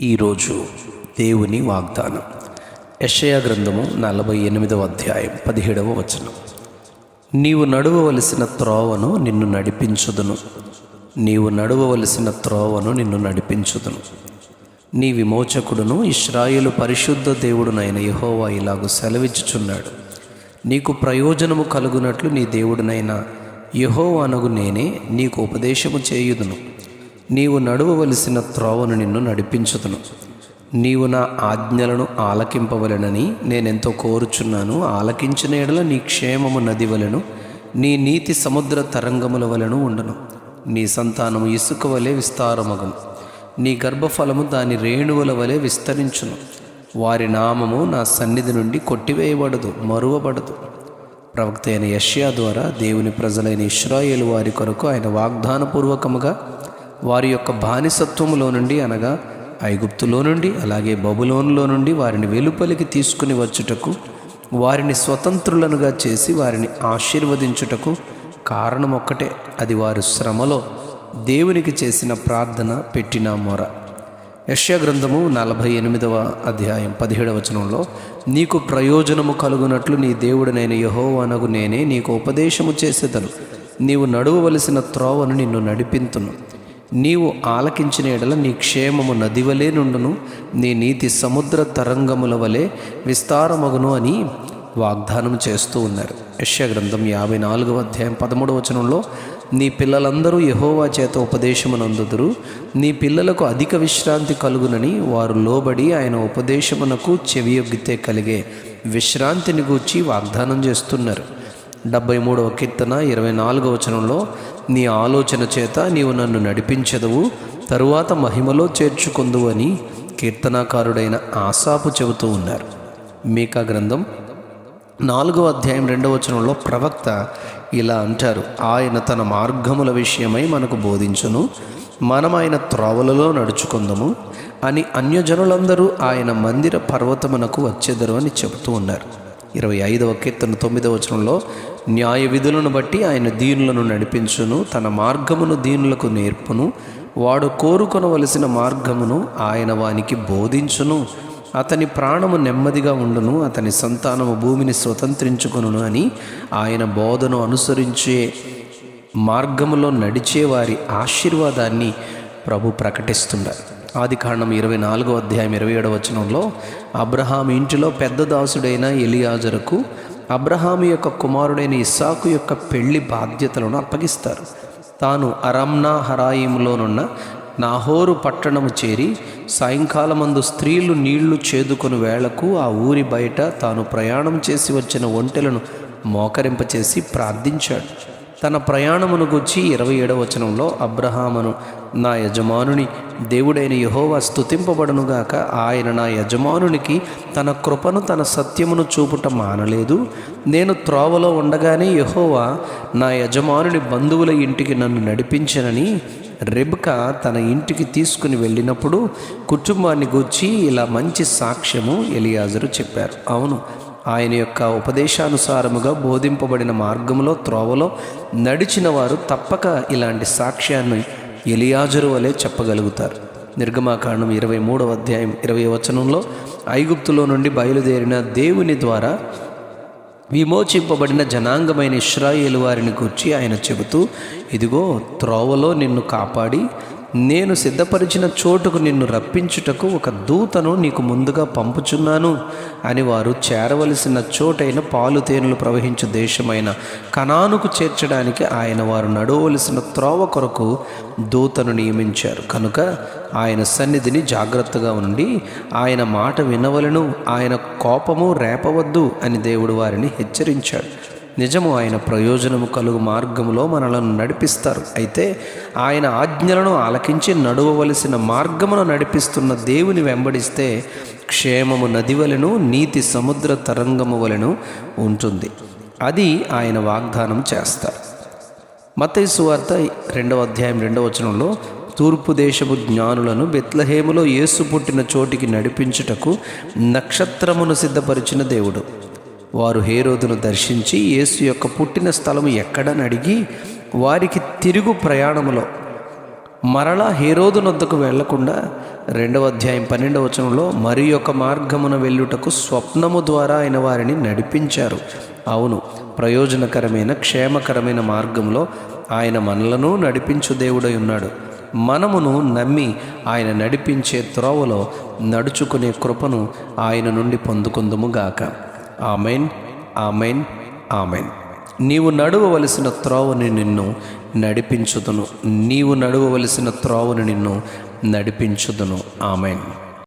ఈరోజు దేవుని వాగ్దానం యెషయా గ్రంథము 48వ అధ్యాయం 17వ వచనం. నీవు నడువవలసిన త్రోవను నిన్ను నడిపించుదును, నీవు నడువవలసిన త్రోవను నిన్ను నడిపించుదును. నీ విమోచకుడును ఇశ్రాయేలు పరిశుద్ధ దేవుడునైన యెహోవా ఇలాగు సెలవిచ్చుచున్నాడు. నీకు ప్రయోజనము కలుగునట్లు నీ దేవుడునైన యెహోవానగు నేనే నీకు ఉపదేశము చేయుదును. నీవు నడువవలసిన త్రోవను నిన్ను నడిపించుదును. నీవు నా ఆజ్ఞలను ఆలకింపవలెనని నేనెంతో కోరుచున్నాను. ఆలకించిన ఎడల నీ క్షేమము నది వలెను, నీ నీతి సముద్ర తరంగముల వలెను ఉండును. నీ సంతానము ఇసుక వలె విస్తారమగును, నీ గర్భఫలము దాని రేణువుల వలె విస్తరించును. వారి నామము నా సన్నిధి నుండి కొట్టివేయబడదు, మరువబడదు. ప్రవక్త అయిన యెషయా ద్వారా దేవుని ప్రజలైన ఇశ్రాయేలు వారి కొరకు ఆయన వాగ్దానపూర్వకముగా వారి యొక్క బానిసత్వములో నుండి, అనగా ఐగుప్తులో నుండి, అలాగే బబులోనులో నుండి వారిని వెలుపలికి తీసుకుని వచ్చుటకు, వారిని స్వతంత్రులనుగా చేసి వారిని ఆశీర్వదించుటకు కారణం ఒక్కటే. అది వారు శ్రమలో దేవునికి చేసిన ప్రార్థన, పెట్టిన మొర. యెషయా గ్రంథము 48వ అధ్యాయం 17వ వచనంలో, నీకు ప్రయోజనము కలుగునట్లు నీ దేవుడనైన యెహోవానగు నేనే నీకు ఉపదేశము చేసేదను. నీవు నడువవలసిన త్రోవను నిన్ను నడిపింతును. నీవు ఆలకించిన ఎడల నీ క్షేమము నదివలే నుండును, నీ నీతి సముద్ర తరంగముల వలె విస్తారమగును అని వాగ్దానం చేస్తూ ఉన్నారు. యెషయా గ్రంథం 54వ అధ్యాయం 13వ వచనంలో, నీ పిల్లలందరూ యెహోవా చేత ఉపదేశమునందుదురు, నీ పిల్లలకు అధిక విశ్రాంతి కలుగునని వారు లోబడి ఆయన ఉపదేశమునకు చెవియొగ్గితే కలిగే విశ్రాంతిని గూర్చి వాగ్దానం చేస్తున్నారు. 73వ కీర్తన 24వ వచనంలో, నీ ఆలోచన చేత నీవు నన్ను నడిపించెదవు, తరువాత మహిమలో చేర్చుకొందువు అని కీర్తనాకారుడైన ఆసాపు చెబుతూ ఉన్నారు. మీకా గ్రంథం 4వ అధ్యాయం 2వ వచనంలో ప్రవక్త ఇలా అంటారు, ఆయన తన మార్గముల విషయమై మనకు బోధించును, మనం ఆయన త్రోవలలో నడుచుకుందాము అని అన్యజనులందరూ ఆయన మందిర పర్వతమునకు వచ్చేదరు అని చెబుతూ ఉన్నారు. 25వ కీర్తన 9వ వచనంలో, న్యాయ విధులను బట్టి ఆయన దీనులను నడిపించును, తన మార్గమును దీనులకు నేర్పును, వాడు కోరుకొనవలసిన మార్గమును ఆయన వానికి బోధించును, అతని ప్రాణము నెమ్మదిగా ఉండును, అతని సంతానము భూమిని స్వతంత్రించుకొనును అని ఆయన బోధను అనుసరించే మార్గములో నడిచే వారి ఆశీర్వాదాన్ని ప్రభు ప్రకటిస్తున్నారు. ఆదికాండం 24వ అధ్యాయం 27వ వచనంలో, అబ్రహాము ఇంటిలో పెద్ద దాసుడైన ఎలియాజరుకు అబ్రహాము యొక్క కుమారుడైన ఇస్సాకు యొక్క పెళ్లి బాధ్యతలను అప్పగిస్తారు. తాను అరమ్నా హరాయిములోనున్న నాహోరు పట్టణము చేరి సాయంకాలమందు స్త్రీలు నీళ్లు చేదుకొని వేళకు ఆ ఊరి బయట తాను ప్రయాణం చేసి వచ్చిన ఒంటెలను మోకరింపచేసి ప్రార్థించాడు. తన ప్రయాణమును గురించి 27వ వచనంలో, అబ్రహామును నా యజమానుని దేవుడైన యెహోవా స్తుతింపబడునుగాక, ఆయన నా యజమానునికి తన కృపను తన సత్యమును చూపుట మానలేదు. నేను త్రోవలో ఉండగానే యెహోవా నా యజమానుని బంధువుల ఇంటికి నన్ను నడిపించనని రెబ్కా తన ఇంటికి తీసుకుని వెళ్ళినప్పుడు కుటుంబాన్ని గూర్చి ఇలా మంచి సాక్ష్యము ఎలియాజరు చెప్పారు. అవును, ఆయన యొక్క ఉపదేశానుసారముగా బోధింపబడిన మార్గంలో త్రోవలో నడిచిన వారు తప్పక ఇలాంటి సాక్ష్యాన్ని ఎలియాజరు వలె చెప్పగలుగుతారు. నిర్గమాకాండం 23వ అధ్యాయం 20వ వచనంలో, ఐగుప్తులో నుండి బయలుదేరిన దేవుని ద్వారా విమోచింపబడిన జనాంగమైన ఇశ్రాయేలు వారిని గూర్చి ఆయన చెబుతూ, ఇదిగో త్రోవలో నిన్ను కాపాడి నేను సిద్ధపరిచిన చోటుకు నిన్ను రప్పించుటకు ఒక దూతను నీకు ముందుగా పంపుచున్నాను అని, వారు చేరవలసిన చోటైన పాలు తేనెలు ప్రవహించు దేశమైన కనానుకు చేర్చడానికి ఆయన వారు నడవలసిన త్రోవ కొరకు దూతను నియమించారు. కనుక ఆయన సన్నిధిని జాగ్రత్తగా ఉండి ఆయన మాట వినవలను, ఆయన కోపము రేపవద్దు అని దేవుడు వారిని హెచ్చరించాడు. నిజము, ఆయన ప్రయోజనము కలుగు మార్గములో మనలను నడిపిస్తారు. అయితే ఆయన ఆజ్ఞలను ఆలకించి నడువవలసిన మార్గమును నడిపిస్తున్న దేవుని వెంబడిస్తే క్షేమము నది వలెను, నీతి సముద్ర తరంగము వలెను ఉంటుంది. అది ఆయన వాగ్దానం చేస్తారు. మత్తయి సువార్త 2వ అధ్యాయం 2వ వచనంలో, తూర్పు దేశపు జ్ఞానులను బెత్లెహేములో యేసు పుట్టిన చోటికి నడిపించుటకు నక్షత్రమును సిద్ధపరిచిన దేవుడు. వారు హేరోదును దర్శించి యేసు యొక్క పుట్టిన స్థలము ఎక్కడని అడిగి వారికి తిరుగు ప్రయాణములో మరలా హేరోదు నొద్దకు వెళ్లకుండా 2వ అధ్యాయం 12వ వచనంలో మరి యొక్క మార్గమున వెళ్ళుటకు స్వప్నము ద్వారా ఆయన వారిని నడిపించారు. అవును, ప్రయోజనకరమైన క్షేమకరమైన మార్గంలో ఆయన మనలను నడిపించు దేవుడై ఉన్నాడు. మనమును నమ్మి ఆయన నడిపించే త్రోవలో నడుచుకునే కృపను ఆయన నుండి పొందుకుందుముగాక. Amen, amen, amen. నీవు నడువవలసిన త్రోవని నిన్ను నడిపించుదును. నీవు నడువవలసిన త్రోవని నిన్ను నడిపించుదును. ఆమెన్.